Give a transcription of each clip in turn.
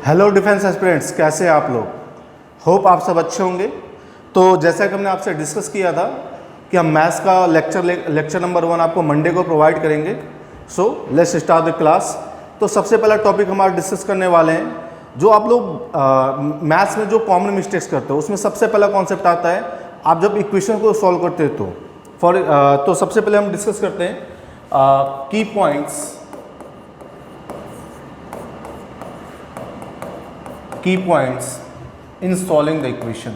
Hello defence aspirants, कैसे हैं आप लोग। होप आप सब अच्छे होंगे। तो जैसा कि हमने आपसे डिस्कस किया था कि हम मैथ्स का लेक्चर नंबर 1 आपको मंडे को प्रोवाइड करेंगे। So let's start the class. तो सबसे पहला टॉपिक हमारा डिस्कस करने वाले हैं, जो आप लोग मैथ्स में जो कॉमन मिस्टेक्स करते हो उसमें सबसे पहला कॉन्सेप्ट आता है आप जब इक्वेशन को सॉल्व करते हो तो सबसे पहले हम डिस्कस करते हैं की points in solving the equation,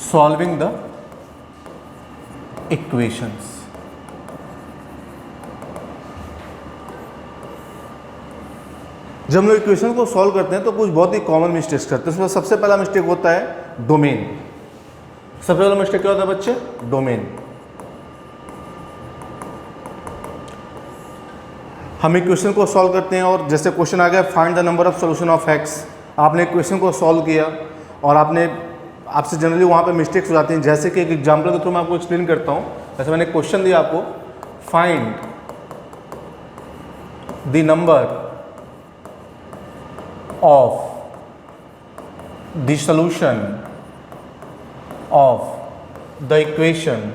solving the equations। जब हम लोग इक्वेशन को सॉल्व करते हैं तो कुछ बहुत ही कॉमन मिस्टेक्स करते हैं। उसमें सबसे पहला मिस्टेक होता है डोमेन। सबसे पहला मिस्टेक क्या होता है बच्चे? डोमेन। हम इक्वेशन को सॉल्व करते हैं और जैसे क्वेश्चन आ गया find the number of solution of x. आपने इक्वेशन को सॉल्व किया और आपसे जनरली वहाँ पे मिस्टेक्स हो जाती हैं। जैसे कि एक एग्जांपल के थ्रू मैं आपको एक्सप्लेन करता हूँ। जैसे मैंने क्वेश्चन दिया आपको, find the number of the solution of the equation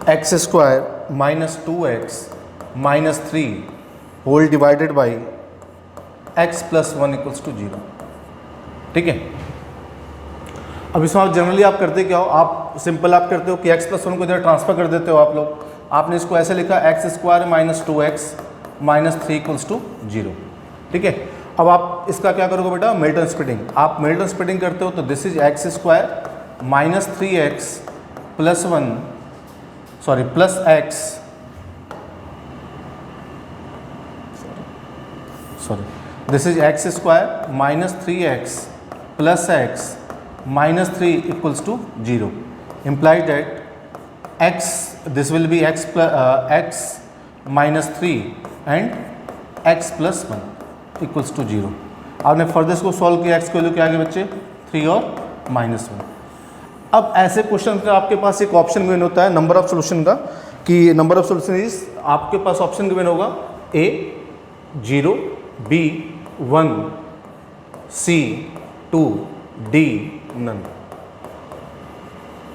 x square minus 2x minus 3 whole divided by x plus 1 equals to 0। ठीक है। अब इसमें आप जनरली आप करते क्या हो, आप सिंपल आप करते हो कि x प्लस 1 को इधर ट्रांसफर कर देते हो आप लोग। आपने इसको ऐसे लिखा x square minus 2x minus 3 equals to 0। ठीक है। अब आप इसका क्या करोगे बेटा? Middle term splitting. आप मिल्टन स्प्लिटिंग करते हो तो this is x square minus 3x plus plus x this is x square minus 3x plus x minus 3 equals to 0 implies that x this will be x minus 3 and x plus 1 equals to 0। आपने further इसको solve किया, x की value क्या आ गई बच्चे? 3 और minus 1। अब ऐसे क्वेश्चन का आपके पास एक ऑप्शन गिवन होता है नंबर ऑफ सॉल्यूशन का, कि नंबर ऑफ सॉल्यूशन इज, आपके पास ऑप्शन गिवन होगा A 0, B 1, C 2, D none.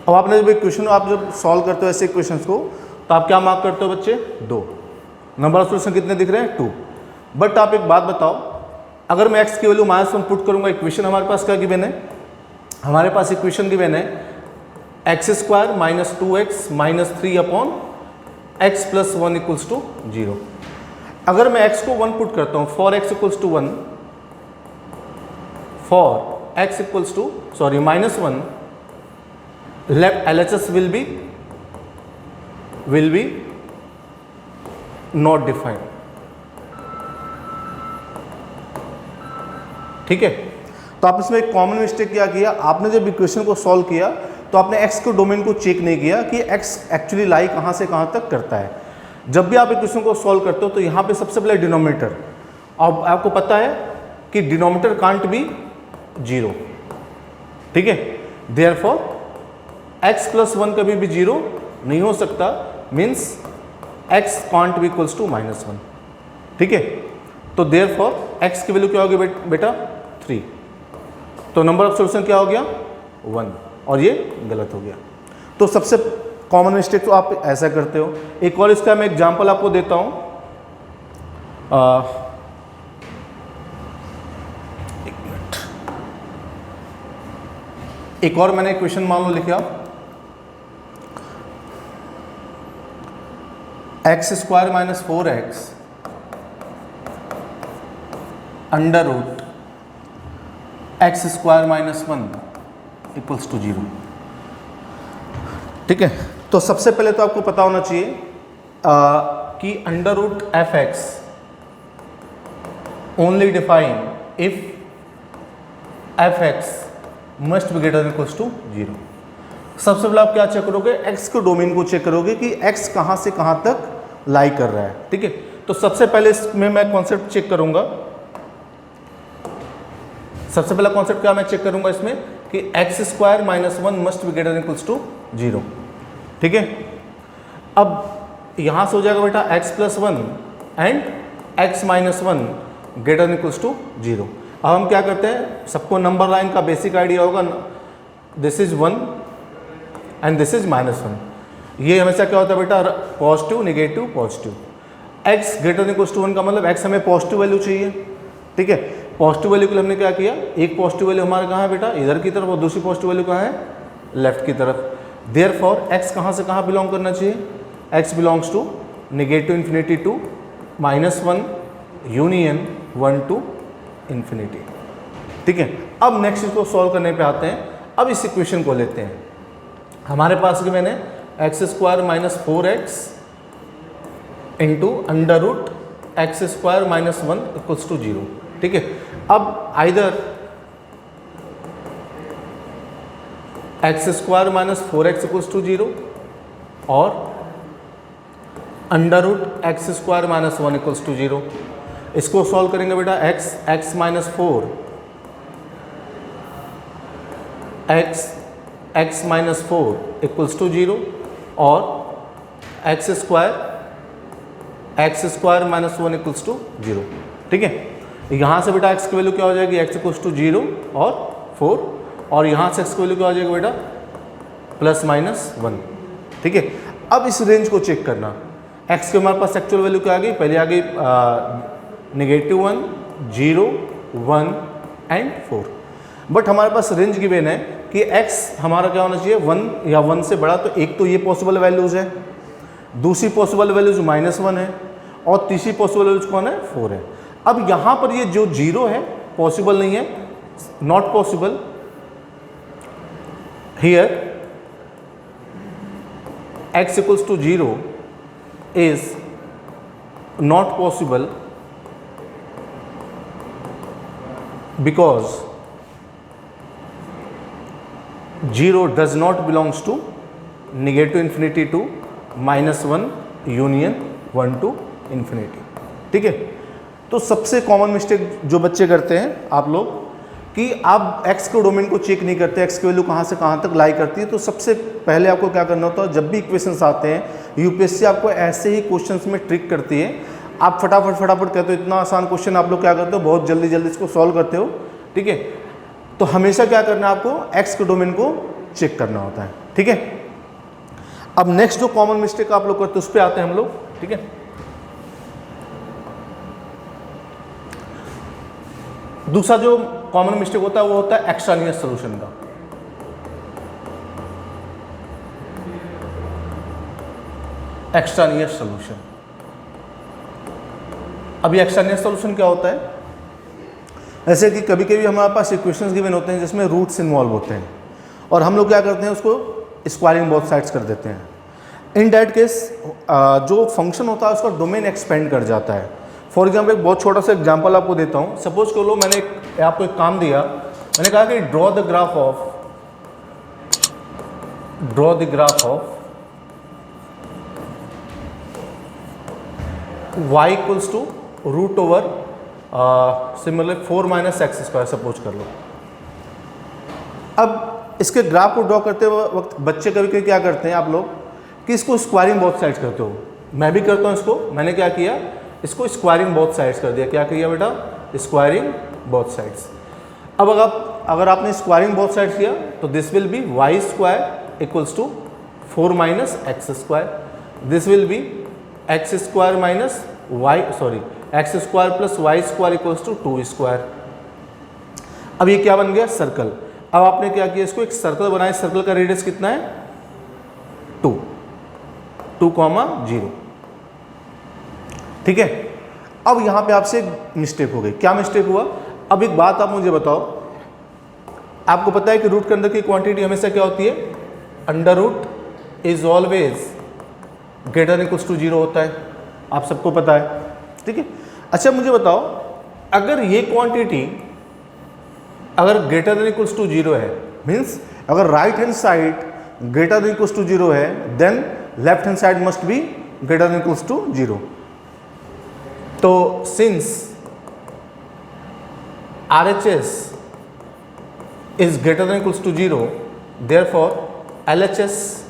अब आपने जब इक्वेशन आप जब सॉल्व करते हो ऐसे इक्वेशंस को तो आप क्या मार्क करते हो बच्चे? 2। नंबर ऑफ सॉल्यूशन कितने दिख रहे हैं? 2। बट आप एक बात बताओ, अगर मैं x की वैल्यू -1 पुट करूंगा, इक्वेशन हमारे पास क्या गिवन है? हमारे पास इक्वेशन गिवन है x square minus 2x minus 3 upon x plus 1 equals to 0। अगर मैं x को 1 पुट करता हूँ, for x equals to 1, for x equals to minus 1, left LHS will be not defined. ठीक है। तो आप इसमें एक कॉमन मिस्टेक क्या किया, आपने जब इक्वेशन को सॉल्व किया तो आपने x के डोमेन को चेक नहीं किया कि x एक्चुअली लाई कहाँ से कहाँ तक करता है। जब भी आप इक्वेशन को सॉल्व करते हो तो यहाँ पे सबसे पहले डिनोमिनेटर, अब आपको पता है कि डिनोमिनेटर कांट बी 0। ठीक है। देयरफॉर x प्लस 1 कभी भी 0 नहीं हो सकता, means x can't be equals to minus 1। ठीक है। तो देयरफॉर x की वैल्यू क्या होगी बेटा? 3। तो नंबर ऑफ सॉल्यूशन क्या हो गया? 1, और ये गलत हो गया। तो सबसे कॉमन मिस्टेक तो आप ऐसा करते हो। एक और इसका मैं एग्जांपल आपको देता हूं। एक मिनट, एक और मैंने क्वेश्चन मान लो लिखा, x square minus 4x under root x square minus 1 equals to 0। ठीक है। तो सबसे पहले तो आपको पता होना चाहिए कि under root f x only define if f x must be greater equals to 0। सबसे पहले आप क्या चेक करोगे? एक्स के डोमेन को चेक करोगे कि एक्स कहाँ से कहाँ तक लाई कर रहा है। ठीक है। तो सबसे पहले इसमें मैं कॉन्सेप्ट चेक करूंगा। सबसे पहला कॉन्सेप्ट क्या मैं चेक करूंगा इसमें कि x square minus 1 must be greater equals to 0। ठीक है। अब यहाँ से हो जाएगा बेटा x + 1 and x - 1 greater than equals to 0। अब हम क्या करते हैं, सबको नंबर लाइन का बेसिक आइडिया होगा, this is 1 and this is -1। ये हमेशा क्या होता है बेटा, positive negative positive. x greater than equals to 1 का मतलब x हमें पॉजिटिव वैल्यू चाहिए, ठीक है। पॉजिटिव वैल्यू के लिए हमने क्या किया, एक पॉजिटिव वैल्यू हमारे कहाँ है बेटा, इधर की तरफ, और दूसरी पॉजिटिव वैल्यू कहाँ है, लेफ्ट की तरफ। देयरफॉर x कहाँ से कहाँ बिलोंग करना चाहिए, x belongs to -∞ to -1 union 1 to infinity, ठीक है। अब नेक्स्ट इसको सॉल्व करने पे आते हैं। अब इस इक्वेशन को लेते हैं, हमारे पास कि मैंने x² - 4x into √x² - 1 equals to 0, ठीक है। अब either x² - 4x equals to 0 और √x² - 1 इक्वल्स टू 0। इसको सॉल्व करेंगे बेटा, x - 4 x - 4 इक्वल्स टू 0 और x² - 1 इक्वल्स टू 0, ठीक है। यहाँ से बेटा x की वैल्यू क्या हो जाएगी, x इक्वल्स टू 0 और 4, और यहाँ से x की वैल्यू क्या हो जाएगी बेटा, ±1, ठीक है। अब इस रेंज को चेक करना, x की हमारे पास एक्चुअल वैल्यू क्या आ गई, पहले आ गई -1, 0, 1 एंड 4, बट हमारे पास रेंज गिवन है कि x हमारा क्या होना चाहिए, 1 या 1 से बड़ा। तो एक तो ये पॉसिबल वैल्यूज़ है, दूसरी पॉसिबल वैल्यूज -1 है, और तीसरी पॉसिबल वैल्यूज कौन है, 4 है। अब यहाँ पर ये जो 0 है पॉसिबल नहीं है, not possible. Here x equals to 0 is not possible because 0 does not belongs to -∞ to -1 union 1 to infinity, ठीक है। तो सबसे कॉमन मिस्टेक जो बच्चे करते हैं आप लोग, कि आप x के डोमेन को चेक नहीं करते, x की वैल्यू कहाँ से कहाँ तक लाई करती है। तो सबसे पहले आपको क्या करना होता है, जब भी इक्वेशंस आते हैं यूपीएससी आपको ऐसे ही क्वेश्चंस में ट्रिक करती है। आप फटाफट कहते हो, इतना आसान क्वेश्चन आप लोग क्या करते हो, बहुत जल्दी इसको सॉल्व करते हो, ठीक है। तो हमेशा क्या करना है आपको, x के डोमेन को चेक करना होता है, ठीक है। अब नेक्स्ट जो कॉमन मिस्टेक आप लोग करते हैं उस पर आते हैं हम लोग, ठीक है। दूसरा जो कॉमन मिस्टेक होता है वो होता है एक्सट्रानियस सॉल्यूशन का। एक्सट्रानियस सॉल्यूशन, अभी एक्सट्रानियस सॉल्यूशन क्या होता है, ऐसे कि कभी कभी हमारे पास इक्वेशंस गिवन होते हैं जिसमें रूट्स इन्वॉल्व होते हैं, और हम लोग क्या करते हैं, उसको स्क्वायरिंग बोथ साइड्स कर देते हैं। इन दैट केस जो फंक्शन होता है उसका डोमेन एक्सपेंड कर जाता है। फॉर एग्जाम्पल एक बहुत छोटा सा एग्जाम्पल आपको देता हूँ। सपोज कर लो मैंने आपको एक काम दिया, मैंने कहा कि draw the graph of y equals to √ओवर सिमिलरली 4 - x², सपोज कर लो। अब इसके ग्राफ को ड्रॉ करते वक्त बच्चे कभी कभी क्या करते हैं आप लोग, कि इसको स्क्वायरिंग बोथ साइड्स करते हो। मैं भी करता हूँ इसको, मैंने क्या किया, इसको स्क्वायरिंग बोथ साइड्स कर दिया। क्या किया बेटा, स्क्वायरिंग बोथ साइड्स। अब अगर आपने स्क्वायरिंग बोथ साइड्स किया तो this will be y² equals to 4 - x², this will be x² + y² equals to 2²। अब ये क्या बन गया, सर्कल। अब आपने क्या किया, इसको एक सर्कल बनाया, सर्कल का रेडियस कितना है, 2, 0, ठीक है। अब यहां पे आपसे मिस्टेक हो गई। क्या मिस्टेक हुआ, अब एक बात आप मुझे बताओ, आपको पता है कि रूट के अंदर की क्वांटिटी हमेशा क्या होती है, √ is always greater than equals to 0 होता है, आप सबको पता है, ठीक है। अच्छा मुझे बताओ, अगर ये क्वांटिटी अगर ग्रेटर देन इक्वल्स टू 0 है, मीन्स अगर right hand side greater than equals to 0 है, then left hand side must be greater than equals to 0। तो since RHS is greater than equals to 0, therefore LHS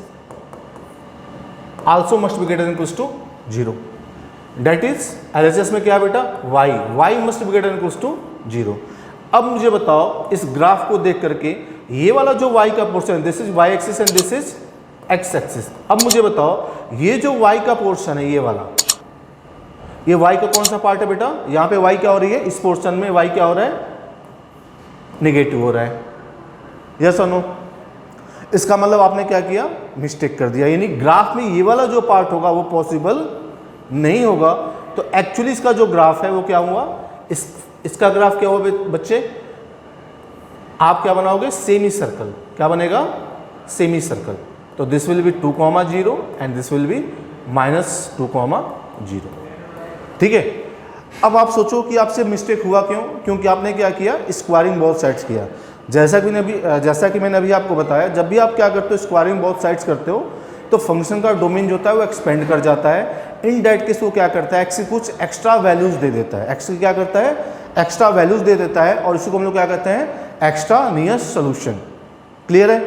also must be greater than equals to 0। That is LHS में क्या है बेटा, y must be greater than equals to 0। अब मुझे बताओ इस graph को देख करके ये वाला जो y का पोर्शन है, this is y axis and this is x axis. अब मुझे बताओ ये जो y का पोर्शन है, ये वाला, ये y का कौन सा पार्ट है बेटा, यहाँ पे y क्या हो रही है, इस पोर्शन में y क्या हो रहा है, नेगेटिव हो रहा है, यस और नो। इसका मतलब आपने क्या किया, मिस्टेक कर दिया, यानी ग्राफ में ये वाला जो पार्ट होगा वो पॉसिबल नहीं होगा। तो एक्चुअली इसका जो ग्राफ है वो क्या हुआ, इसका ग्राफ क्या हुआ बच्चे, आप क्या बनाओगे, सेमी सर्कल। क्या बनेगा, सेमी सर्कल। तो this will B 2,0 and this will B -2,0। ठीक है। अब आप सोचो कि आपसे मिस्टेक हुआ क्यों, क्योंकि आपने क्या किया, स्क्वायरिंग बोथ साइड्स किया। जैसा कि मैंने अभी आपको बताया, जब भी आप क्या करते हो, स्क्वायरिंग बोथ साइड्स करते हो, तो फंक्शन का डोमेन जो होता है वो एक्सपेंड कर जाता है। इन दैट केस वो क्या करता है, एक्स की कुछ एक्स्ट्रा वैल्यूज दे देता है, एक्स की क्या करता है, एक्स्ट्रा वैल्यूज दे देता है, और इसी को हम लोग क्या कहते हैं, एक्स्ट्रा नियरेस्ट सोल्यूशन। क्लियर है।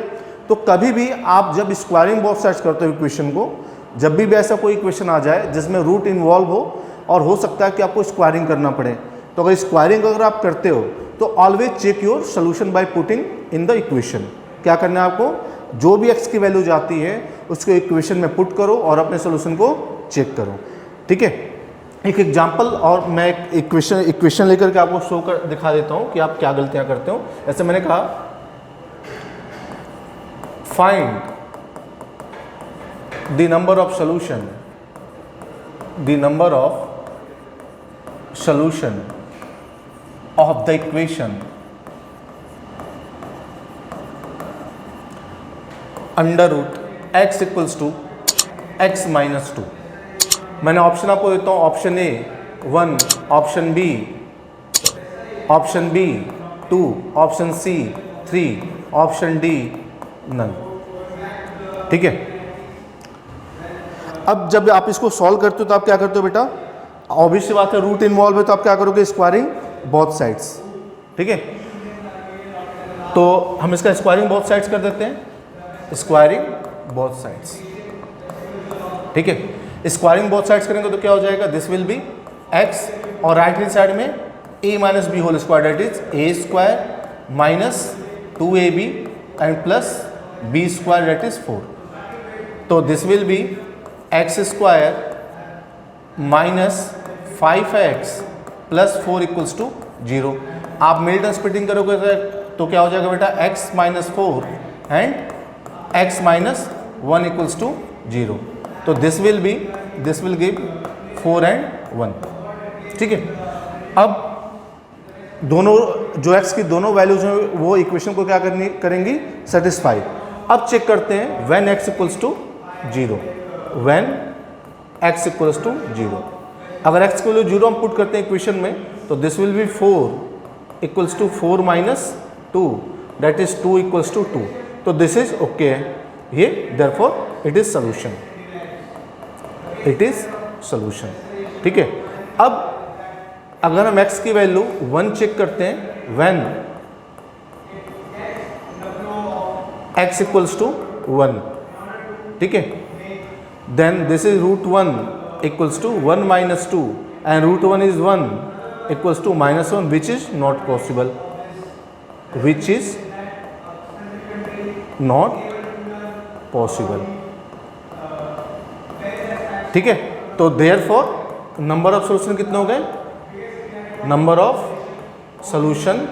तो कभी भी आप जब स्क्वायरिंग बोथ साइड्स करते हो इक्वेशन को, जब भी ऐसा कोई इक्वेशन आ जाए जिसमें रूट इन्वॉल्व हो और हो सकता है कि आपको स्क्वायरिंग करना पड़े, तो अगर स्क्वायरिंग अगर आप करते हो तो always check your solution by putting in the equation. क्या करना है आपको, जो भी एक्स की वैल्यू जाती है उसको इक्वेशन में पुट करो और अपने सोल्यूशन को चेक करो। ठीक है। एक एग्जांपल और मैं एक इक्वेशन लेकर के आपको शो कर दिखा देता हूं कि आप क्या गलतियां करते हो। ऐसे मैंने कहा, find the number of solution, the number of solution of the equation under root x equals to x minus 2। मैंने ऑप्शन आपको देता हूँ, option A 1, option B 2, option C 3, option D none. ठीक है। अब जब आप इसको सॉल्व करते हो तो आप क्या करते हो बेटा, ऑब्वियस सी बात है, रूट इन्वॉल्व है तो आप क्या करोगे, स्क्वायरिंग बोथ साइड्स। ठीक है। तो हम इसका स्क्वायरिंग बोथ साइड्स कर देते हैं, स्क्वायरिंग बोथ साइड्स। ठीक है। स्क्वायरिंग बोथ साइड्स करेंगे तो क्या हो जाएगा, दिस विल बी x, और राइट हैंड साइड में a minus B whole square, that is a square minus 2ab and plus b square, that is 4। तो this will be x square minus 5x plus 4 equals to 0। आप middle term splitting करोगे तो क्या हो जाएगा बेटा, x minus 4 and x minus 1 equals to 0। तो this will give 4 and 1। ठीक है। अब दोनों जो x की दोनों वैल्यूज हैं वो इक्वेशन को क्या करेंगी, सेटिस्फाई। अब चेक करते हैं when x equals to 0, when x equals to 0। अगर x को 0 हम पुट करते हैं इक्वेशन में, तो this will be 4 equals to 4 minus 2, that is 2 equals to 2। तो दिस इज ओके है ये, therefore it is solution, it is solution. ठीक है। अब अगर हम x की वैल्यू 1 चेक करते हैं, व्हेन x इक्वल्स टू 1, ठीक है, then this is root 1 equals to 1 minus 2 and root 1 is 1 equals to minus 1, which is not possible, which is not possible। ठीक है। तो therefore नंबर ऑफ सोल्यूशन कितने हो गए, number of solution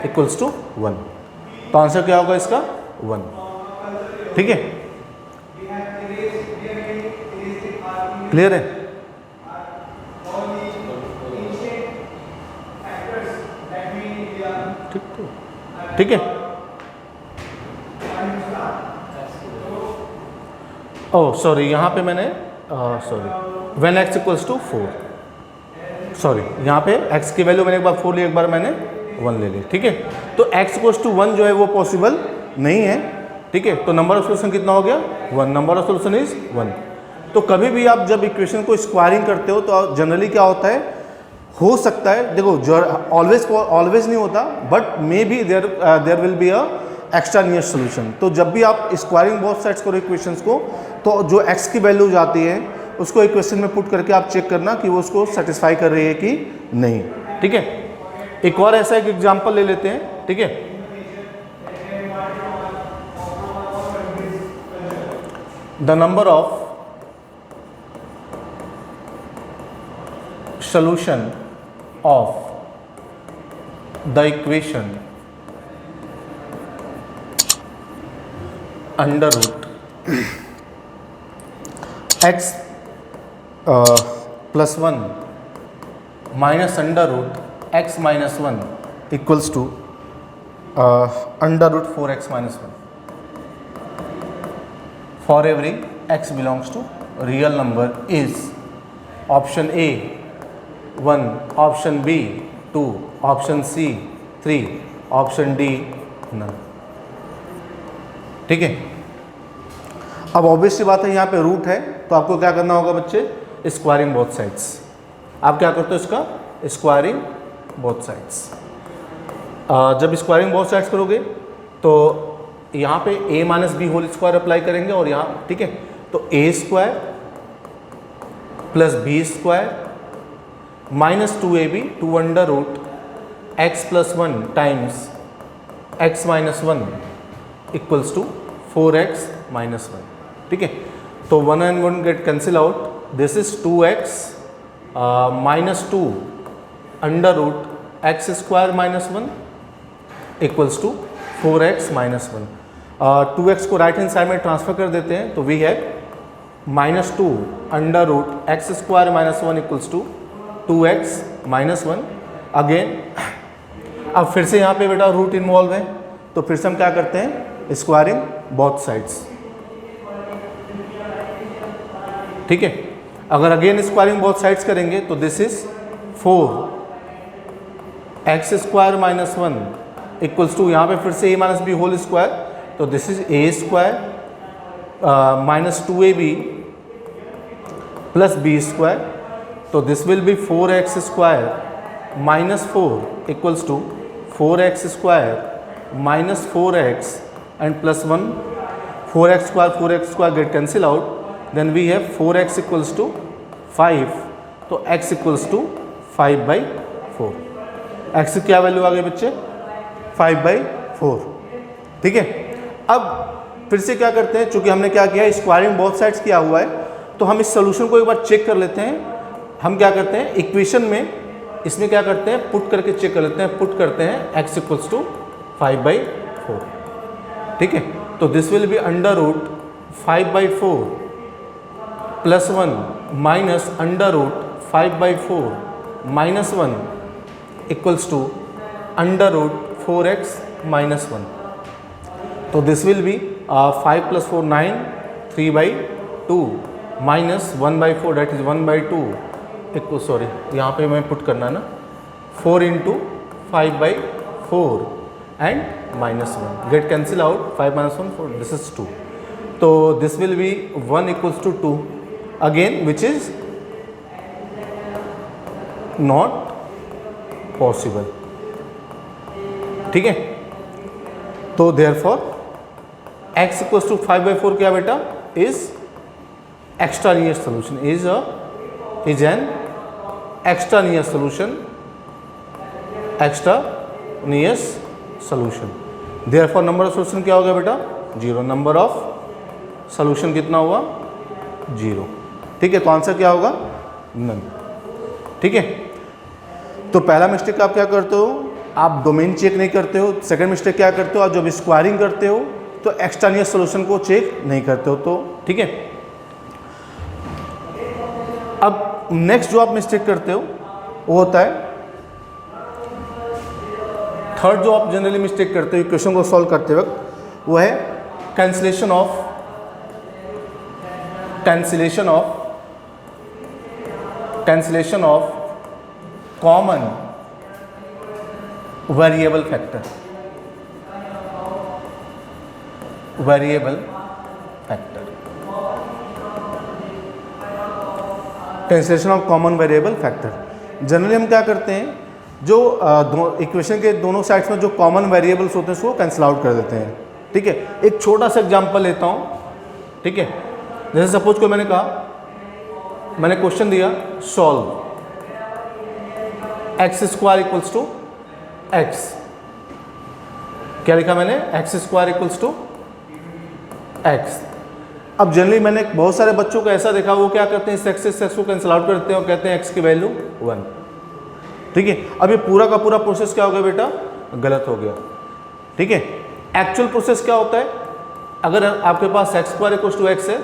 equals to 1। तो answer क्या होगा इसका, 1। ठीक है। क्लियर है। ठीक है। ओह सॉरी, यहाँ पे मैंने sorry, when x equals to 4, sorry यहाँ पे x की वैल्यू मैंने एक बार 4 ली, एक बार मैंने 1 ले ली। ठीक है। तो x इक्वल्स टू 1 जो है वो पॉसिबल नहीं है। ठीक है। तो नंबर ऑफ सोल्यूशन कितना हो गया, 1। Number of solution is 1। तो कभी भी आप जब इक्वेशन को स्क्वायरिंग करते हो तो जनरली क्या होता है, हो सकता है, देखो जो ऑलवेज नहीं होता, but maybe there will be a extraneous solution. तो जब भी आप स्क्वायरिंग बोथ साइड्स करो इक्वेशंस को, तो जो x की वैल्यू जाती है उसको इक्वेशन में पुट करके आप चेक करना कि वो उसको सेटिस्फाई कर रही है कि नहीं। ठीक है, एक और ऐसा एक एग्जांपल ले लेते हैं। ठीक है, the number of solution of the equation under root x plus 1 minus under root x minus 1 equals to under root 4x minus 1 for every x belongs to real number is option A 1, option B 2, option C 3, option D none। ठीक है, अब obvious सी बात है यहाँ पे root है, तो आपको क्या करना होगा बच्चे, स्क्वायरिंग बोथ साइड्स। आप क्या करते हो इसका स्क्वायरिंग बोथ साइड्स। जब स्क्वायरिंग बोथ साइड्स करोगे तो यहाँ पे a minus B whole square apply करेंगे और यहाँ, ठीक है, तो a square plus B square minus 2ab 2 under root x plus 1 times x minus 1 equals to 4x minus 1। ठीक है, तो 1 and 1 get cancel out, this is 2x minus 2 under root x square minus 1 equals to 4x minus 1। 2x को right hand side में transfer कर देते हैं, तो we have minus 2 under root x square minus 1 equals to 2x minus 1। Again अब फिर से यहाँ पे बेटा रूट इन्वॉल्व है, तो फिर से हम क्या करते हैं स्क्वायरिंग बोथ साइड्स। ठीक है, अगर अगेन स्क्वायरिंग बोथ साइड्स करेंगे तो this is 4x square minus 1 equals to, यहाँ पे फिर से a minus B whole square, तो this is a square minus 2ab plus B square, तो this will be 4x square minus 4 equals to 4x square minus 4x and plus 1, 4x square get cancel out, then we have 4x equals to 5, तो x equals to 5/4। x की क्या value आ गई बच्चे 5/4। ठीक है, अब फिर से क्या करते हैं, चूंकि हमने क्या किया स्क्वायरिंग बोथ साइड्स किया हुआ है, तो हम इस सोल्यूशन को एक बार चेक कर लेते हैं। हम क्या करते हैं इक्वेशन में, इसमें क्या करते हैं पुट करके चेक कर लेते हैं, पुट करते हैं x इक्वल्स टू 5/4। ठीक है, तो this will be under root 5/4 plus 1 minus under root 5/4 minus 1 equals to under root 4x minus 1। तो this will be 5 plus 4 9, 3/2 minus 1/4 that is 1/2 equal, sorry यहाँ पे मैं पुट करना ना 4 into 5/4 and minus 1 get cancel out, 5 minus 1 4, this is 2, तो this will be 1 equals to 2 again which is not possible. ठीक है, तो देयरफॉर x इक्वल्स टू 5/4 क्या बेटा is extraneous solution, is an extraneous solution, extraneous solution। therefore number of solution क्या हो गया बेटा 0, number of solution कितना हुआ 0। ठीक है, तो आंसर क्या होगा नन। ठीक है, तो पहला मिस्टेक आप क्या करते हो, आप डोमेन चेक नहीं करते हो। सेकंड मिस्टेक क्या करते हो, आप जब स्क्वायरिंग करते हो तो एक्सट्रानियस सोल्यूशन को चेक नहीं करते हो। तो ठीक है, अब नेक्स्ट जो आप मिस्टेक करते हो वो होता है, थर्ड जो आप जनरली मिस्टेक करते हो इक्वेशन को सॉल्व करते वक्त, वो है cancellation of common variable factor. Cancellation of common variable factor. Generally हम क्या करते हैं जो इक्वेशन के दोनों साइड्स में जो कॉमन वेरिएबल्स होते हैं उसको कैंसिल आउट कर देते हैं। ठीक है, एक छोटा सा एग्जांपल लेता हूँ। ठीक है, जैसे सपोज को मैंने कहा, मैंने क्वेश्चन दिया solve x square equals to x. क्या लिखा मैंने? X square equals to x. अब जनरली मैंने बहुत सारे बच्चों को ऐसा देखा, वो क्या करते हैं, इस एक्स से एक्स को कैंसिल आउट करते हैं और कहते हैं एक्स की वैल्यू 1। ठीक है, अब ये पूरा का पूरा प्रोसेस क्या हो गया बेटा? गलत हो गया। ठीक है, एक्चुअल प्रोसेस क्या होता है? अगर आपके पास X square equals to X है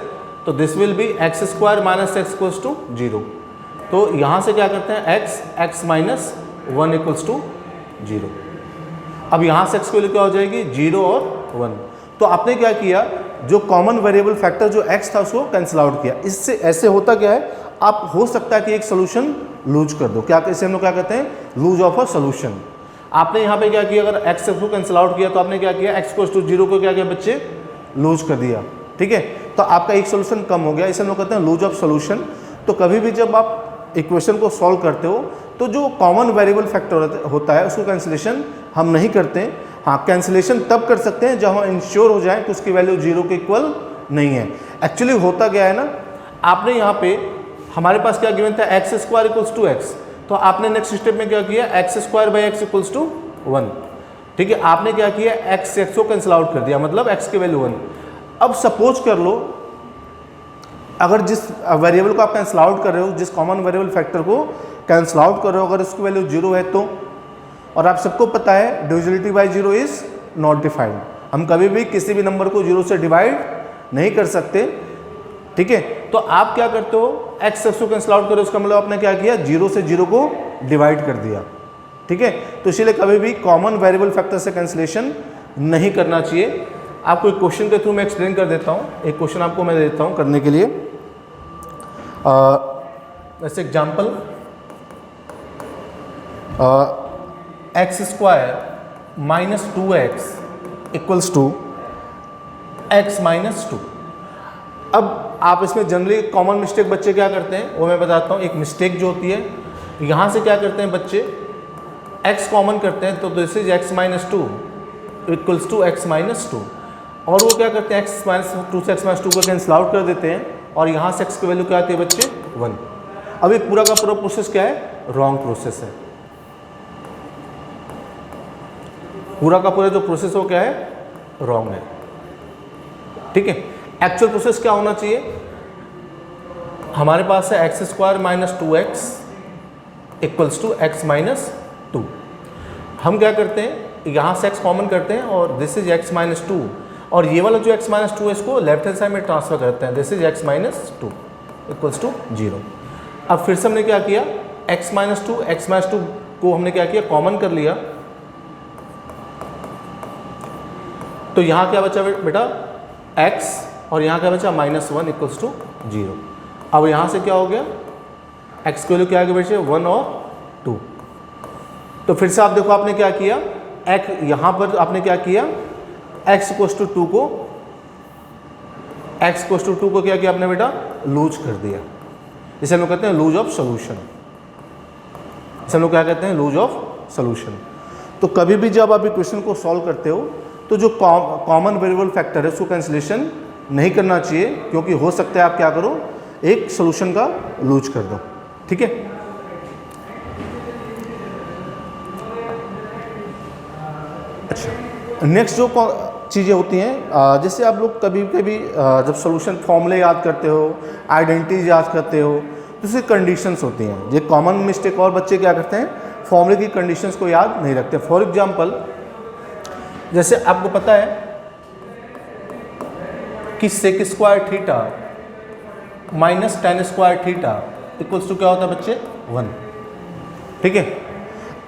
तो this will be X square minus X equals to 0। तो यहाँ से क्या करते हैं, एक्स माइनस 1 इक्वल्स टू 0। अब यहाँ से एक्स की वैल्यू क्या हो जाएगी? 0 और 1। तो आपने क्या किया, जो कॉमन वेरिएबल फैक्टर जो x था उसको कैंसिल आउट किया। इससे ऐसे होता क्या है, आप हो सकता है कि एक सोल्यूशन लूज कर दो। क्या, इसे हम लोग क्या कहते हैं? Lose of a solution. आपने यहाँ पे क्या किया, अगर x को कैंसिल आउट किया तो आपने क्या किया, x इक्वल्स टू 0 को क्या किया बच्चे? लूज कर दिया। ठीक है, तो आपका एक सोल्यूशन कम हो गया, इसे हम लोग कहते हैं लूज ऑफ सोल्यूशन। तो कभी भी जब आप इक्वेशन को सॉल्व करते हो तो जो कॉमन वेरिएबल फैक्टर होता है उसको कैंसिलेशन हम नहीं करते हैं। हाँ, कैंसिलेशन तब कर सकते हैं जब हम इंश्योर हो जाए कि उसकी वैल्यू 0 के इक्वल नहीं है। एक्चुअली होता क्या है ना, आपने यहाँ पे हमारे पास क्या गिवन था, x square equals to x. तो आपने नेक्स्ट स्टेप में क्या किया, x square by x equals to 1। ठीक है, आपने क्या किया, एक्स को कैंसिल आउट कर दिया, मतलब एक्स की वैल्यू 1। अब सपोज कर लो, अगर जिस वेरिएबल को आप कैंसिल आउट कर रहे हो, जिस कॉमन वेरिएबल फैक्टर को कैंसिल आउट कर रहे हो, अगर उसकी वैल्यू 0 है तो, और आप सबको पता है divisibility bye 0 is not defined. हम कभी भी किसी भी नंबर को 0 से डिवाइड नहीं कर सकते। ठीक है, तो आप क्या करते हो, एक्स को कैंसिल आउट करो, उसका मतलब आपने क्या किया, 0 से 0 को डिवाइड कर दिया। ठीक है, तो इसलिए कभी भी कॉमन वेरिएबल फैक्टर से कैंसिलेशन नहीं करना चाहिए। आपको एक क्वेश्चन के थ्रू मैं एक्सप्लेन कर देता हूँ। एक क्वेश्चन आपको मैं देता हूँ करने के लिए। जैसे example, x square minus 2x equals to x minus 2। अब आप इसमें जनरली कॉमन मिस्टेक बच्चे क्या करते हैं वो मैं बताता हूँ। एक मिस्टेक जो होती है, यहाँ से क्या करते हैं बच्चे, x कॉमन करते हैं तो this is x minus 2 equals to x minus 2। और वो क्या करते हैं, x माइनस 2 से x माइनस 2 को कैंसिल आउट कर देते हैं और यहाँ से x की वैल्यू क्या आती है बच्चे, 1। अब ये पूरा का पूरा प्रोसेस क्या है, रॉन्ग प्रोसेस है। पूरा का पूरा जो प्रोसेस हो क्या है, रॉन्ग है। ठीक है, एक्चुअल प्रोसेस क्या होना चाहिए, हमारे पास है x square minus 2x equals to x minus 2। हम क्या करते हैं, यहाँ से x कॉमन करते हैं और दिस इज x माइनस 2, और ये वाला जो x माइनस 2 है इसको लेफ्ट हैंड साइड में ट्रांसफर करते हैं, this is x minus 2 equals to 0। अब फिर से हमने क्या किया, x माइनस 2 को हमने क्या किया, कॉमन कर लिया। तो यहाँ क्या बचा बेटा, x, और यहाँ क्या बचा -1 इक्वल्स टू 0। अब यहाँ से क्या हो गया, x की वैल्यू क्या आ गई बच्चे, 1 और 2। तो फिर से आप देखो आपने क्या किया, x यहाँ पर आपने क्या किया, x इक्वल्स टू 2 को, x इक्वल्स टू 2 को क्या किया आपने बेटा, लूज कर दिया। इसे हम लोग कहते हैं लूज ऑफ सोल्यूशन। इसे हम लोग क्या कहते हैं, लूज ऑफ सोल्यूशन। तो कभी भी जब आप इक्वेशन को सॉल्व करते हो तो जो कॉमन वेरिएबल फैक्टर है उसको कैंसिलेशन नहीं करना चाहिए, क्योंकि हो सकता है आप क्या करो, एक सोल्यूशन का लूज कर दो। ठीक है, अच्छा, नेक्स्ट जो चीज़ें होती हैं, जैसे आप लोग कभी कभी जब सोल्यूशन फॉर्मूले याद करते हो, आइडेंटिटीज याद करते हो, तो इसकी कंडीशंस होती हैं। ये कॉमन मिस्टेक और बच्चे क्या करते हैं, फॉर्मूले की कंडीशंस को याद नहीं रखते। फॉर एग्जांपल, जैसे आपको पता है कि sec square theta minus tan square theta equals to क्या होता है बच्चे, 1। ठीक है,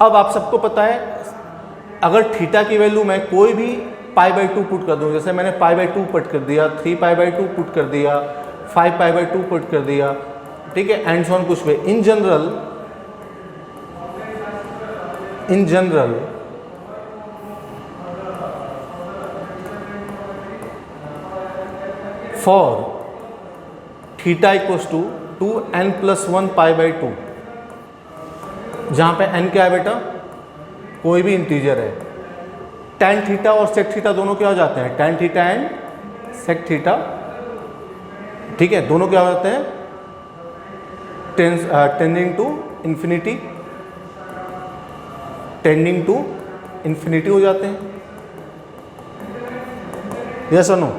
अब आप सबको पता है अगर थीटा की वैल्यू मैं कोई भी π/2 पुट कर दूं, जैसे मैंने π/2 पुट कर दिया, 3π/2 पुट कर दिया, 5π/2 पुट कर दिया, ठीक है, एंड सो ऑन कुछ भी, in general for theta equals to 2n+1 π/2, जहाँ पे n क्या है बेटा, कोई भी इंटीजर है, tan थीटा और sec थीटा दोनों क्या हो जाते हैं, tan theta and sec theta, ठीक है, दोनों क्या हो जाते हैं, tending to infinity, tending to infinity हो जाते हैं। यस और नो?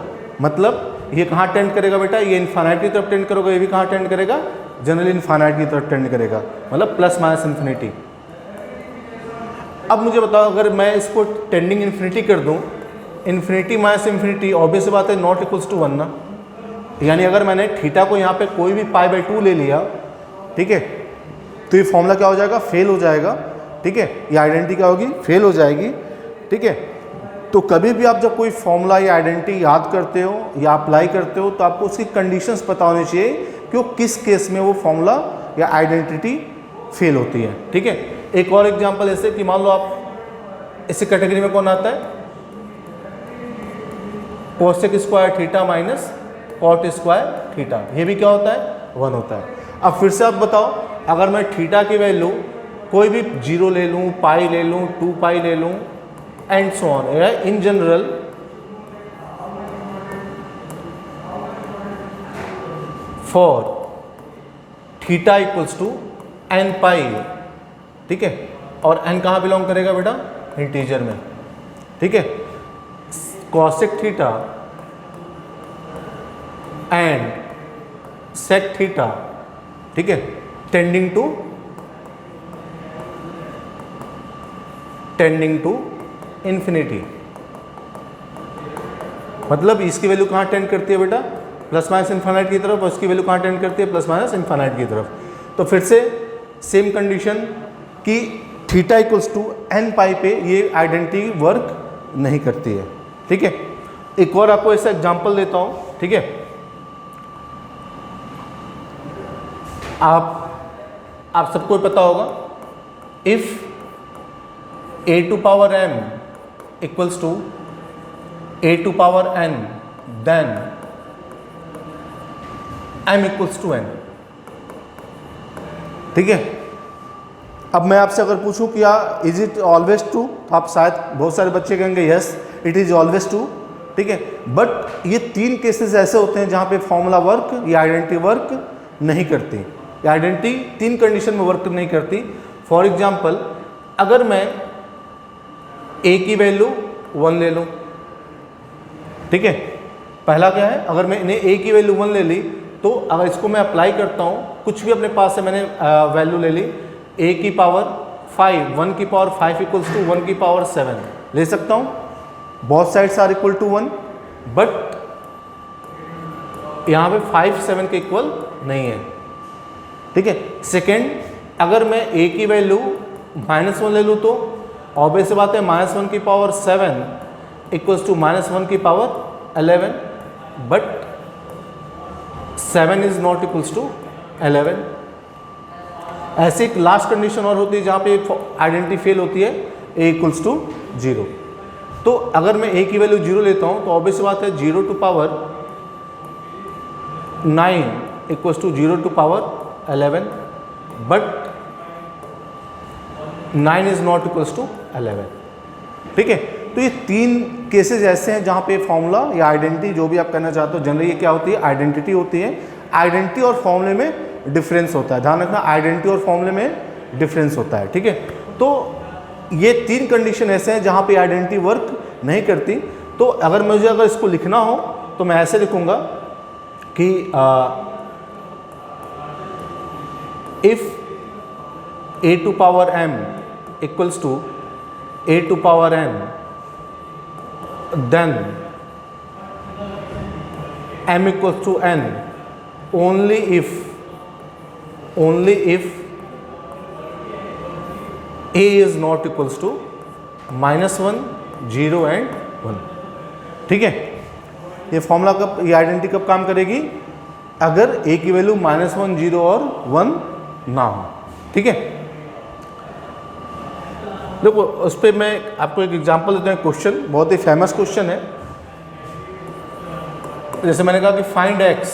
मतलब ये कहाँ टेंड करेगा बेटा, ये इन्फानाइट की तरफ टेंड करेगा, ये भी कहाँ टेंड करेगा, जनरली इन्फानाइट की तरफ टेंड करेगा, मतलब प्लस माइनस इन्फिनिटी। अब मुझे बताओ, अगर मैं इसको टेंडिंग इन्फिनिटी कर दूं, इन्फिनिटी माइनस इन्फिनिटी, ऑब्वियस बात है नॉट इक्वल्स टू 1 ना, यानी अगर मैंने थीटा को यहाँ पे कोई भी π/2 ले लिया, ठीक है, तो ये फॉर्मूला क्या हो जाएगा, फेल हो जाएगा, ठीक है, ये आइडेंटिटी क्या होगी, फेल हो जाएगी, ठीक है। तो कभी भी आप जब कोई फॉर्मूला या आइडेंटिटी याद करते हो या अप्लाई करते हो, तो आपको उसकी कंडीशंस पता होनी चाहिए कि वो किस केस में वो फॉर्मूला या आइडेंटिटी फेल होती है, ठीक है। एक और एग्जांपल ऐसे कि मान लो आप इसी कैटेगरी में कौन आता है, cosec square theta minus cot square theta, ये भी क्या होता है, 1 होता है। अब फिर से आप बताओ, अगर मैं थीटा की वैल्यू कोई भी 0 ले लूँ, पाई ले लूँ, 2 पाई ले लूँ and so on, in general for theta equals to n pi, ठीक है, और n कहाँ बिलोंग करेगा बेटा, इंटीजर में, ठीक है, cosec theta and sec theta, ठीक है, टेंडिंग टू इन्फिनिटी, मतलब इसकी वैल्यू कहाँ टेंड करती है बेटा, प्लस माइनस इन्फिनिटी की तरफ, और इसकी वैल्यू कहाँ टेंड करती है, प्लस माइनस इन्फिनिटी की तरफ। तो फिर से सेम कंडीशन कि थीटा इक्वल्स टू n पाई पे ये आइडेंटिटी वर्क नहीं करती है, ठीक है। एक और आपको ऐसा एग्जांपल देता हूँ, ठीक है, आप सबको पता होगा, if a to power m equals to a to power n, then m equals to n, ठीक है। अब मैं आपसे अगर पूछूं कि इज इट ऑलवेज ट्रू, तो आप शायद बहुत सारे बच्चे कहेंगे yes it is always true, ठीक है। बट ये 3 केसेस ऐसे होते हैं जहां पे फॉर्मूला वर्क या आइडेंटिटी वर्क नहीं करती, या आइडेंटिटी 3 कंडीशन में वर्क नहीं करती। फॉर एग्जांपल, अगर मैं a की वैल्यू 1 ले लूँ, ठीक है, पहला क्या है, अगर मैंने a की वैल्यू 1 ले ली, तो अगर इसको मैं अप्लाई करता हूँ, कुछ भी अपने पास से मैंने वैल्यू ले ली, a की पावर 5, 1 की पावर 5 इक्वल्स टू 1 की पावर 7 ले सकता हूँ, both sides are equal to 1, but यहाँ पे 5 7 के इक्वल नहीं है, ठीक है। सेकेंड, अगर मैं a की वैल्यू -1 ले लूँ, तो ऑब्वियस बात है -1 की पावर 7 इक्वल्स टू -1 की power 11, but 7 is not equals to 11। ऐसे एक लास्ट कंडीशन और होती है जहाँ पे आइडेंटिटी फेल होती है, a इक्वल्स टू 0। तो अगर मैं a की वैल्यू 0 लेता हूँ, तो ऑब्वियस बात है 0 to power 9 equals to 0 to power 11, but 9 is not equals to 11, ठीक है। तो ये 3 केसेस ऐसे हैं जहाँ पे फॉर्मूला या आइडेंटिटी, जो भी आप करना चाहते हो, जनरली ये क्या होती है, आइडेंटिटी होती है। आइडेंटिटी और फॉर्मूले में डिफरेंस होता है, ध्यान रखना, आइडेंटिटी और फॉर्मूले में डिफरेंस होता है, ठीक है। तो ये 3 कंडीशन ऐसे हैं जहाँ पे आइडेंटिटी वर्क नहीं करती। तो अगर मुझे अगर इसको लिखना हो, तो मैं ऐसे लिखूँगा कि if a to power m equals to a to power n, then m equals to n only if a is not equals to -1, 0 and 1, ठीक है। ये फॉर्मूला कब, ये आइडेंटिटी कब काम करेगी, अगर a की वैल्यू -1, 0 और 1 ना हो, ठीक है। देखो, उस पर मैं आपको एक एग्जांपल देता हूँ, क्वेश्चन बहुत ही फेमस क्वेश्चन है। जैसे मैंने कहा कि find x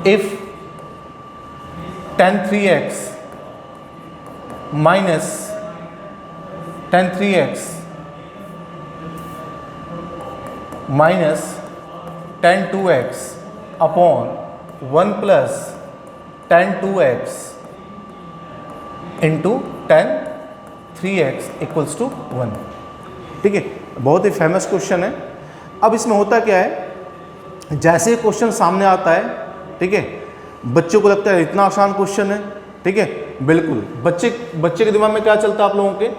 if tan 3x minus tan 3x minus tan 2x upon 1 plus tan 2x into tan 3x equals to 1। ठीक है, बहुत ही फेमस क्वेश्चन है। अब इसमें होता क्या है, जैसे क्वेश्चन सामने आता है, ठीक है, बच्चों को लगता है इतना आसान क्वेश्चन है, ठीक है, बिल्कुल बच्चे के दिमाग में क्या चलता है आप लोगों के,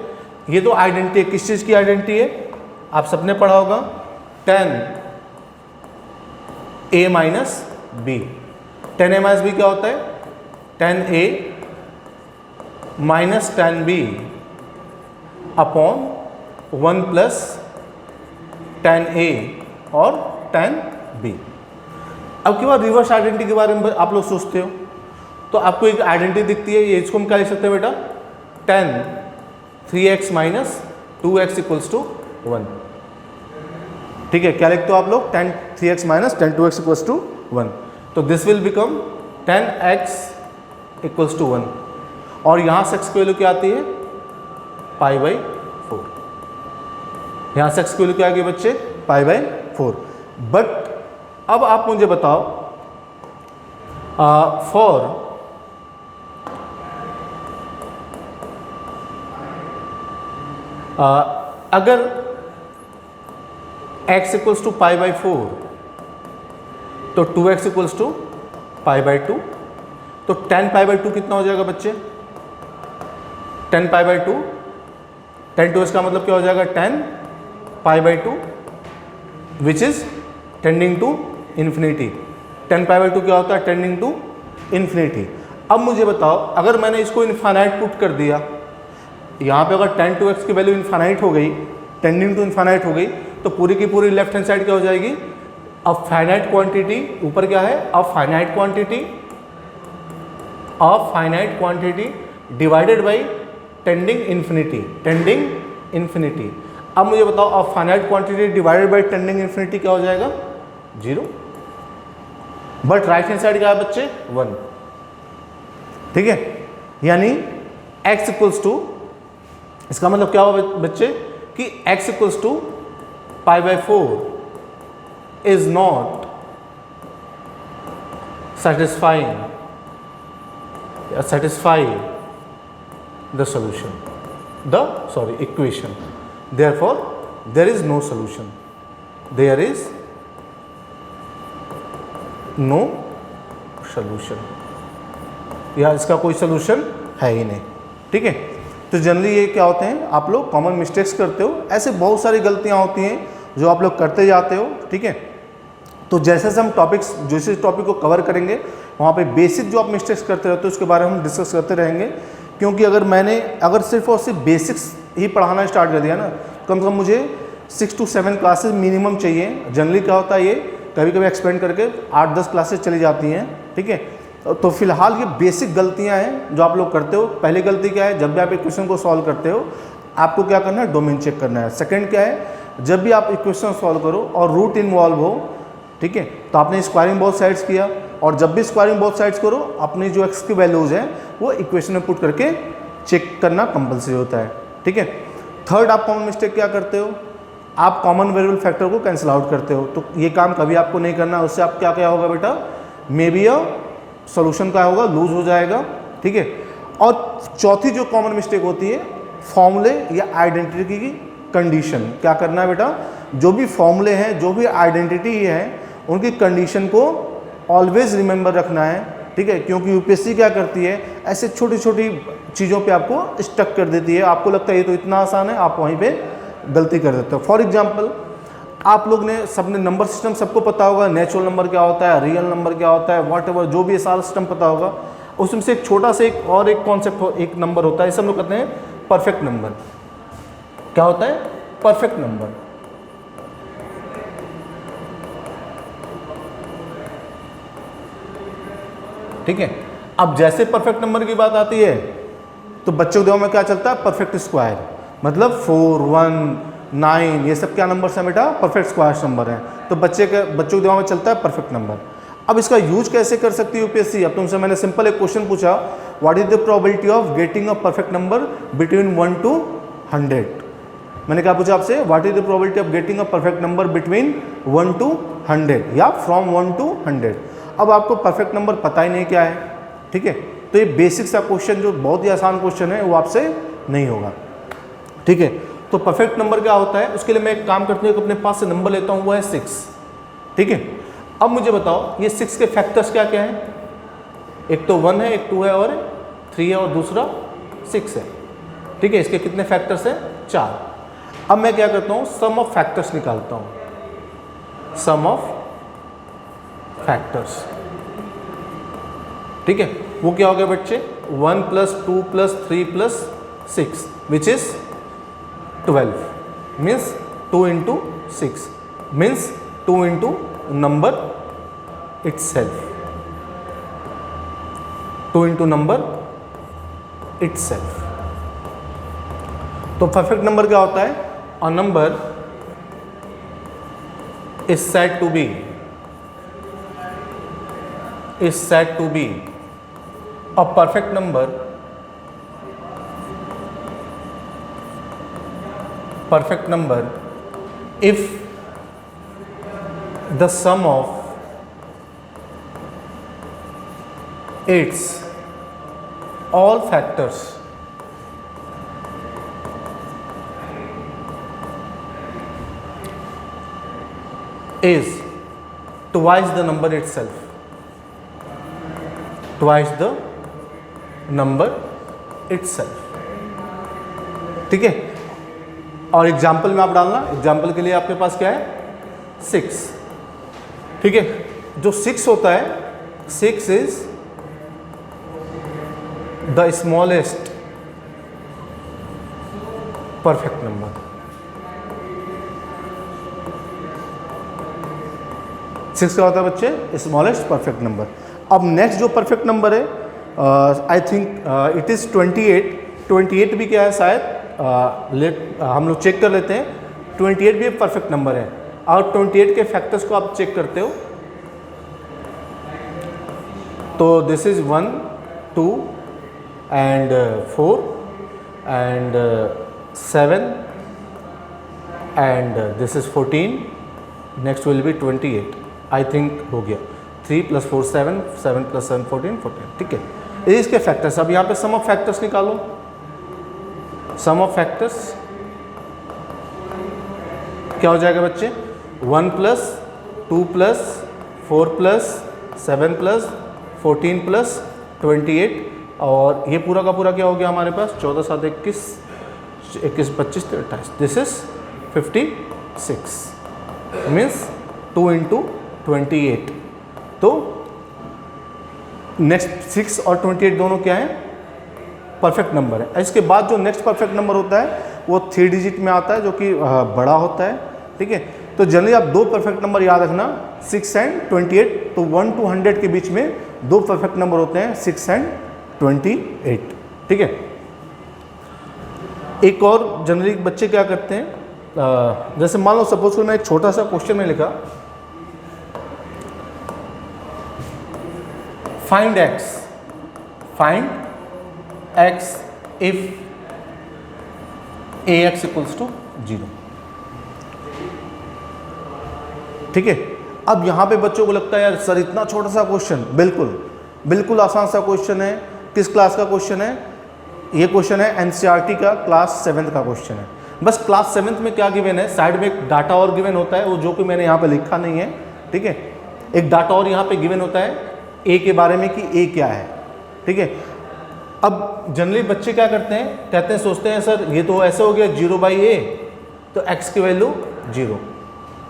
ये तो आइडेंटिटी है, किस चीज़ की आइडेंटिटी है, आप सबने पढ़ा होगा tan a minus b. tan a minus b क्या होता है, tan a minus tan b upon 1 plus tan a और tan b। अब के बाद रिवर्स आइडेंटिटी के बारे में आप लोग सोचते हो, तो आपको एक आइडेंटिटी दिखती है, ये इसको हम क्या लिख सकते हैं बेटा, tan 3x minus 2x equals to 1। ठीक है, क्या लिखते हो आप लोग, tan 3x minus tan 2x equals to 1। तो this will become tan x equals to 1, और यहाँ से x की वैल्यू क्या आती है, π/4। यहाँ से x की वैल्यू क्या आ गई बच्चे, π/4। बट अब आप मुझे बताओ, फॉर अगर x इक्वल्स टू π/4 तो 2x इक्वल्स टू π/2, तो tan π/2 कितना हो जाएगा बच्चे, tan π/2, tan 2x का मतलब क्या हो जाएगा, tan π/2 which is tending to infinity. tan π/2 क्या होता है, टेंडिंग टू इन्फिनिटी। अब मुझे बताओ, अगर मैंने इसको इन्फानाइट पुट कर दिया, यहाँ पे अगर tan 2x की वैल्यू इन्फानाइट हो गई, टेंडिंग टू इन्फानाइट हो गई, तो पूरी की पूरी लेफ्ट हैंड साइड क्या हो जाएगी, अब फाइनाइट क्वांटिटी, ऊपर क्या है, अब finite quantity divided by tending infinity. अब मुझे बताओ, अब finite quantity divided by tending infinity क्या हो जाएगा, 0। बट राइट हैंड साइड क्या है बच्चे, 1। ठीक है, यानी x इक्वल्स टू, इसका मतलब क्या हुआ बच्चे कि x equals to π/4 is not satisfy the solution, equation. Therefore there is no solution, या इसका कोई सोल्यूशन है ही नहीं। ठीक है, तो जनरली ये क्या होते हैं, आप लोग कॉमन मिस्टेक्स करते हो, ऐसे बहुत सारी गलतियां होती हैं जो आप लोग करते जाते हो। ठीक है, तो जैसे हम जैसे टॉपिक को कवर करेंगे, वहाँ पे बेसिक जो आप मिस्टेक्स करते रहते हो उसके बारे में हम डिस्कस करते रहेंगे। क्योंकि अगर सिर्फ और सिर्फ बेसिक्स ही पढ़ाना स्टार्ट कर दिया ना, कम से कम मुझे 6 to 7 क्लासेस मिनिमम चाहिए। जनरली क्या होता है, ये कभी कभी एक्सपेंड करके 8-10 क्लासेस चली जाती हैं। ठीक है, तो फिलहाल ये बेसिक गलतियां हैं जो आप लोग करते हो। पहली गलती क्या है, जब भी आप इक्वेशन को सॉल्व करते हो आपको क्या करना है, डोमेन चेक करना है। सेकंड क्या है, जब भी आप इक्वेशन सॉल्व करो और रूट इन्वॉल्व हो, ठीक है, तो आपने स्क्वायरिंग बोथ साइड्स किया, और जब भी स्क्वायरिंग बोथ साइड्स करो अपनी जो एक्स की वैल्यूज़ हैं वो इक्वेशन में पुट करके चेक करना कंपलसरी होता है। ठीक है, थर्ड आप कॉमन मिस्टेक क्या करते हो, आप कॉमन वेरिएबल फैक्टर को कैंसिल आउट करते हो। तो ये काम कभी आपको नहीं करना, उससे आप क्या होगा बेटा, मे बी सोल्यूशन क्या होगा, लूज हो जाएगा। ठीक है, और चौथी जो कॉमन मिस्टेक होती है, फॉर्मूले या आइडेंटिटी की कंडीशन। क्या करना है बेटा, जो भी फॉर्मूले हैं, जो भी आइडेंटिटी है, उनकी कंडीशन को ऑलवेज रिमेंबर रखना है। ठीक है, क्योंकि यूपीएससी क्या करती है, ऐसे छोटी छोटी चीज़ों पे आपको स्टक कर देती है। आपको लगता है ये तो इतना आसान है, आप वहीं पे गलती कर देते हो। फॉर एग्जांपल, आप लोग ने सबने नंबर सिस्टम सबको पता होगा, नेचुरल नंबर क्या होता है, रियल नंबर क्या होता है, व्हाटएवर जो भी सारा सिस्टम पता होगा। उसमें से एक छोटा सा एक कॉन्सेप्ट एक नंबर होता है, इसे हम लोग कहते हैं परफेक्ट नंबर। क्या होता है, परफेक्ट नंबर। ठीक है, अब जैसे परफेक्ट नंबर की बात आती है तो बच्चों के दिमाग में क्या चलता है, परफेक्ट स्क्वायर, मतलब 4, 1, 9 ये सब क्या नंबर है बेटा, परफेक्ट स्क्वायर नंबर है। तो बच्चों के दिमाग में चलता है परफेक्ट नंबर। अब इसका यूज कैसे कर सकती है यूपीएससी? अब तुमसे मैंने सिंपल एक क्वेश्चन पूछा, what is the probability of getting a perfect number between 1 to 100? मैंने क्या पूछा आपसे, what is the probability of getting a perfect number between 1 to 100 या फ्रॉम 1 to 100? अब आपको परफेक्ट नंबर पता ही नहीं क्या है, ठीक है, तो ये बेसिक सा क्वेश्चन जो बहुत ही आसान क्वेश्चन है वो आपसे नहीं होगा, ठीक है। तो परफेक्ट नंबर क्या होता है, उसके लिए मैं एक काम करती हूँ, अपने पास से नंबर लेता हूँ, वो है 6, ठीक है। अब मुझे बताओ ये 6 के फैक्टर्स क्या क्या हैं? एक तो 1 है, एक 2 है और 3 है और दूसरा 6 है, ठीक है। इसके कितने फैक्टर्स हैं? 4। अब मैं क्या करता हूँ, सम ऑफ फैक्टर्स निकालता हूँ, सम ऑफ फैक्टर्स, ठीक है। वो क्या हो गया बच्चे, 1 + 2 + 3 + 6 which is 12, means 2 × 6 means 2 × number itself, 2 × number itself। तो परफेक्ट नंबर क्या होता है, a number is said to be a perfect number if the sum of its all factors is twice the number itself, twice the number itself, ठीक है। और example में आप डालना, एग्जाम्पल के लिए आपके पास क्या है, 6, ठीक है। जो 6 होता है, 6 is the smallest perfect number, 6 क्या होता है बच्चे, स्मॉलेस्ट परफेक्ट नंबर। अब नेक्स्ट जो परफेक्ट नंबर है, आई थिंक इट इज़ 28। 28 भी क्या है शायद, हम लोग चेक कर लेते हैं। 28 भी एक परफेक्ट नंबर है, और 28 के फैक्टर्स को आप चेक करते हो तो this is 1 2 and 4 and 7 and this is 14, next will be 28, I think हो गया। 3 + 4 7, 7 + 7 14, 14, ठीक है। ये इसके फैक्टर्स। अब यहाँ पे सम ऑफ फैक्टर्स निकालो, सम ऑफ फैक्टर्स क्या हो जाएगा बच्चे, 1 + 2 + 4 + 7 + 14 + 28, और ये पूरा का पूरा क्या हो गया हमारे पास, 14 7 21, 21 25 28, दिस इज 56, मीन्स 2 × 28। तो नेक्स्ट 6 और 28 दोनों क्या है, परफेक्ट नंबर है। इसके बाद जो नेक्स्ट परफेक्ट नंबर होता है वो 3 डिजिट में आता है, जो कि बड़ा होता है, ठीक है। तो जनरली आप 2 परफेक्ट नंबर याद रखना, 6 एंड 28। तो 1 to 100 के बीच में 2 परफेक्ट नंबर होते हैं, 6 एंड 28, ठीक है। एक और जनरली बच्चे क्या करते हैं, जैसे मान लो सपोज मैं एक छोटा सा क्वेश्चन में लिखा, फाइंड x if ax = 0, ठीक है। अब यहाँ पे बच्चों को लगता है यार सर इतना छोटा सा क्वेश्चन, बिल्कुल आसान सा क्वेश्चन है। किस क्लास का क्वेश्चन है, ये क्वेश्चन है एनसीईआरटी का क्लास 7th का क्वेश्चन है। बस क्लास 7th में क्या गिवन है, साइड में एक डाटा और गिवन होता है, वो जो कि मैंने यहाँ पे लिखा नहीं है, ठीक है। एक डाटा और यहाँ पे गिवन होता है ए के बारे में कि ए क्या है, ठीक है। अब जनरली बच्चे क्या करते हैं, कहते हैं, सोचते हैं सर ये तो ऐसे हो गया 0/a, तो x की वैल्यू 0,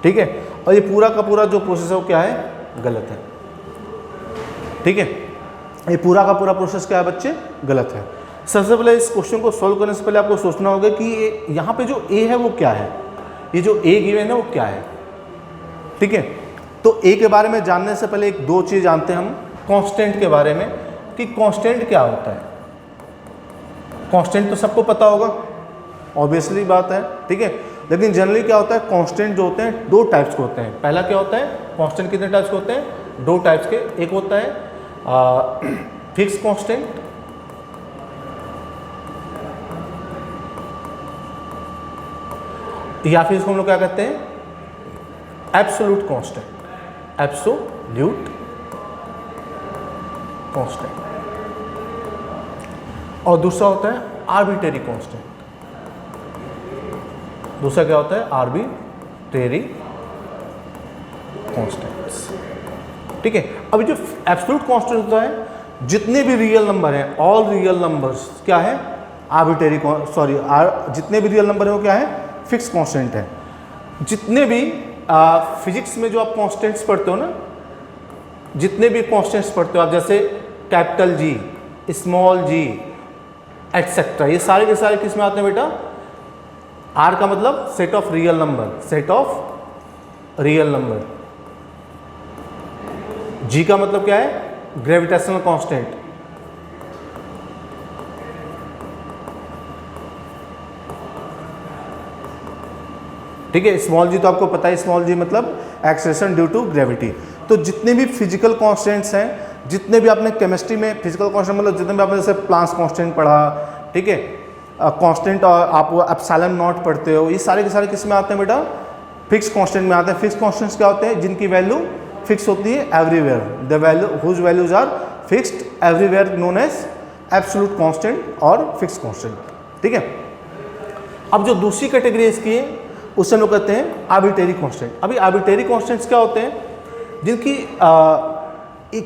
ठीक है। और ये पूरा का पूरा जो प्रोसेस है वो क्या है, गलत है, ठीक है। ये पूरा का पूरा प्रोसेस क्या है बच्चे, गलत है। सबसे पहले इस क्वेश्चन को सॉल्व करने से पहले आपको सोचना होगा कि ये यहाँ पे जो a है वो क्या है, ये जो a गिवन है वो क्या है, ठीक है। तो a के बारे में जानने से पहले 2 चीज़ जानते हैं हम कांस्टेंट के बारे में, कि कांस्टेंट क्या होता है। कांस्टेंट तो सबको पता होगा, ऑब्वियसली बात है, ठीक है। लेकिन जनरली क्या होता है, कांस्टेंट जो होते हैं 2 टाइप्स के होते हैं। पहला क्या होता है, कांस्टेंट कितने टाइप्स के होते हैं, दो टाइप्स के, एक होता है फिक्स कांस्टेंट, या फिर इसको हम लोग क्या कहते हैं, एब्सोल्यूट कांस्टेंट, एब्सोल्यूट कांस्टेंट, और दूसरा होता है आर्बिट्रेरी कांस्टेंट। दूसरा क्या होता है, आर्बिट्रेरी कांस्टेंट्स। ठीक है, अभी जो एब्सोल्यूट कांस्टेंट होता है, जितने भी रियल नंबर हैं, ऑल रियल नंबर्स क्या है, आर्बिट्रेरी, सॉरी जितने भी रियल नंबर हैं वो क्या है, फिक्स कांस्टेंट है। जितने भी फिजिक्स में जो आप कांस्टेंट्स पढ़ते हो ना, जितने भी कांस्टेंट्स पढ़ते हो आप, जैसे कैपिटल जी, स्मॉल जी, एटसेट्रा, ये सारे के सारे किस में आते हैं बेटा, आर का मतलब set of real number, set of real number. G का मतलब क्या है, ग्रेविटेशनल कांस्टेंट। ठीक है, स्मॉल जी तो आपको पता है, स्मॉल जी मतलब एक्सेलरेशन ड्यू टू ग्रेविटी। तो जितने भी फिजिकल कांस्टेंट्स हैं, जितने भी आपने केमिस्ट्री में फिजिकल कांस्टेंट मतलब जितने भी आपने जैसे प्लांक्स कांस्टेंट पढ़ा, ठीक है, कांस्टेंट आप एप्सिलॉन नॉट पढ़ते हो, ये सारे के सारे किस में आते हैं बेटा, फिक्स कांस्टेंट में आते हैं। फिक्स कांस्टेंट्स क्या होते हैं, जिनकी वैल्यू फिक्स होती है everywhere, the value whose values are fixed everywhere known as absolute constant और फिक्स कांस्टेंट। ठीक है, अब जो दूसरी कैटेगरी इसकी है उसे हम लोग कहते हैं आर्बिट्रेरी कांस्टेंट। अभी आर्बिट्रेरी कांस्टेंट्स क्या होते हैं, जिनकी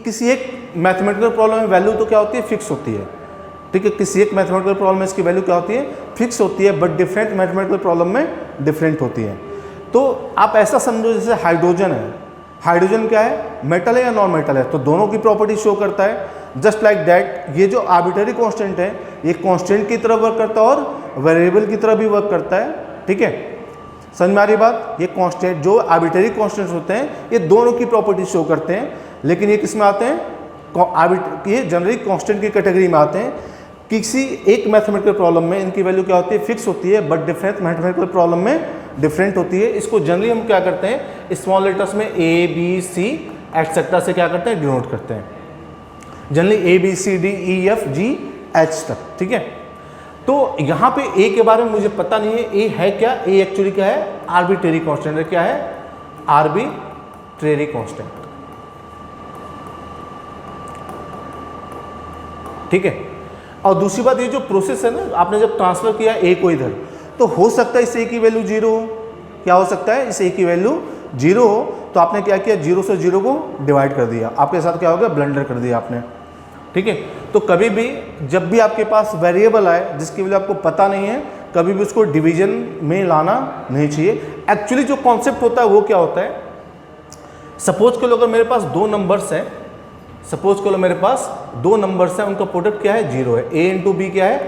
किसी एक मैथमेटिकल प्रॉब्लम में वैल्यू तो क्या होती है, फिक्स होती है। ठीक है, किसी एक मैथमेटिकल प्रॉब्लम में इसकी वैल्यू क्या होती है, फिक्स होती है, बट डिफरेंट मैथमेटिकल प्रॉब्लम में डिफरेंट होती है। तो आप ऐसा समझो जैसे हाइड्रोजन है, हाइड्रोजन क्या है, मेटल है या नॉन मेटल है, तो दोनों की प्रॉपर्टी शो करता है। जस्ट लाइक दैट ये जो आर्बिट्रेरी कांस्टेंट है, ये कांस्टेंट की तरह वर्क करता है और वेरिएबल की तरह भी वर्क करता है। ठीक है, समझ में आ रही बात, ये कांस्टेंट जो आर्बिट्रेरी कांस्टेंट्स होते हैं, ये दोनों की प्रॉपर्टी शो करते हैं, लेकिन ये किस में आते हैं, ये जनरली कांस्टेंट की कैटेगरी में आते हैं। किसी एक मैथमेटिकल प्रॉब्लम में इनकी वैल्यू क्या होती है, फिक्स होती है, बट डिफरेंट मैथमेटिकल प्रॉब्लम में डिफरेंट होती है। इसको जनरली हम क्या करते हैं, स्मॉल लेटर्स में ए बी सी एटसेट्रा से क्या करते हैं, डिनोट करते हैं, generally A B C D E F G H तक। ठीक है, तो यहाँ पे ए के बारे में मुझे पता नहीं है, ए है क्या, ए एक्चुअली क्या है, आर्बिट्रेरी कांस्टेंट है। क्या है, आर्बिट्रेरी कांस्टेंट। ठीक है, और दूसरी बात ये जो प्रोसेस है ना, आपने जब ट्रांसफर किया ए को इधर, तो हो सकता है इस ए की वैल्यू 0 हो। क्या हो सकता है, इस ए की वैल्यू 0 हो, तो आपने क्या किया, 0 से 0 को डिवाइड कर दिया, आपके साथ क्या हो गया, ब्लंडर कर दिया आपने। ठीक है, तो कभी भी जब भी आपके पास वेरिएबल आए जिसकी वैल्यू आपको पता नहीं है, कभी भी उसको डिवीजन में लाना नहीं चाहिए। एक्चुअली जो कॉन्सेप्ट होता है वो क्या होता है, सपोज करो अगर मेरे पास दो नंबर्स हैं, सपोज करो मेरे पास दो नंबर्स हैं, उनका प्रोडक्ट क्या है, 0 है, a इंटू बी क्या है,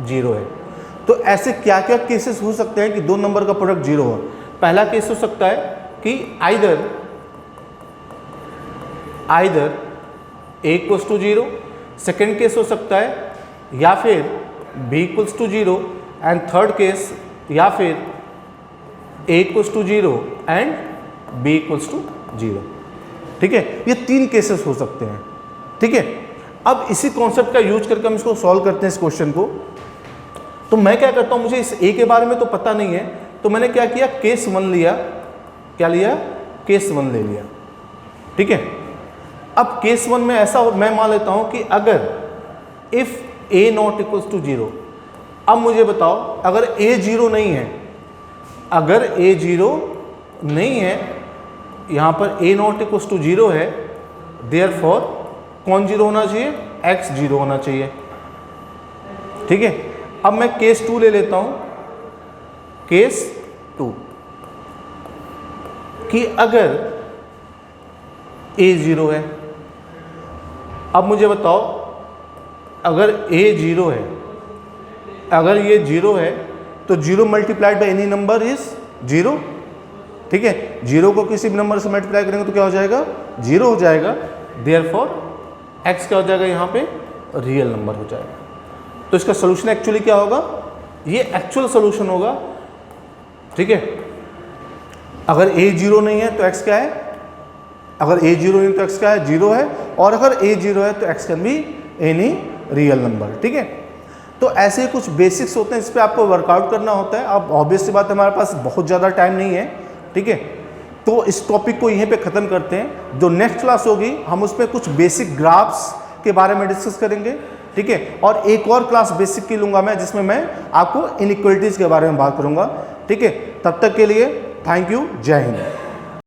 0 है। तो ऐसे क्या क्या केसेस हो सकते हैं कि दो नंबर का प्रोडक्ट 0 हो। पहला केस हो सकता है कि either a equals to 0, second case हो सकता है या फिर b equals to 0, and third case या फिर a equals to 0 and b equals to 0। ठीक है, ये तीन केसेस हो सकते हैं। ठीक है, अब इसी कॉन्सेप्ट का यूज करके हम इसको सॉल्व करते हैं इस क्वेश्चन को। तो मैं क्या करता हूं, मुझे इस ए के बारे में तो पता नहीं है, तो मैंने क्या किया, केस 1 लिया। क्या लिया, केस 1 ले लिया। ठीक है, अब केस 1 में ऐसा मैं मान लेता हूं कि अगर if a not equals to 0, अब मुझे बताओ अगर a 0 नहीं है, अगर a 0 नहीं है, यहाँ पर a नॉट इक्वल्स टू 0 है, देयरफॉर कौन 0 होना चाहिए, x 0 होना चाहिए। ठीक है, अब मैं केस 2 ले लेता हूँ, केस 2 कि अगर a 0 है, अब मुझे बताओ अगर a 0 है, अगर ये 0 है तो 0 multiplied by any number is 0। ठीक है, 0 को किसी भी नंबर से मल्टीप्लाई करेंगे तो क्या हो जाएगा, 0 हो जाएगा, देयरफॉर x क्या हो जाएगा, यहाँ पे रियल नंबर हो जाएगा। तो इसका सोल्यूशन एक्चुअली क्या होगा, ये एक्चुअल सोल्यूशन होगा। ठीक है, अगर a 0 नहीं है तो x क्या है, अगर a 0 नहीं तो x क्या है, 0 है, और अगर a 0 है तो x can be any real number. ठीक है, तो ऐसे ही कुछ बेसिक्स होते हैं इस पर आपको वर्कआउट करना होता है। अब ऑब्वियस सी बात है, हमारे पास बहुत ज़्यादा टाइम नहीं है। ठीक है, तो इस टॉपिक को यहीं पे ख़त्म करते हैं। जो नेक्स्ट क्लास होगी हम उस पर कुछ बेसिक ग्राफ्स के बारे में डिस्कस करेंगे। ठीक है, और एक और क्लास बेसिक की लूँगा मैं, जिसमें मैं आपको इनइक्वालिटीज़ के बारे में बात करूँगा। ठीक है, तब तक के लिए थैंक यू, जय हिंद।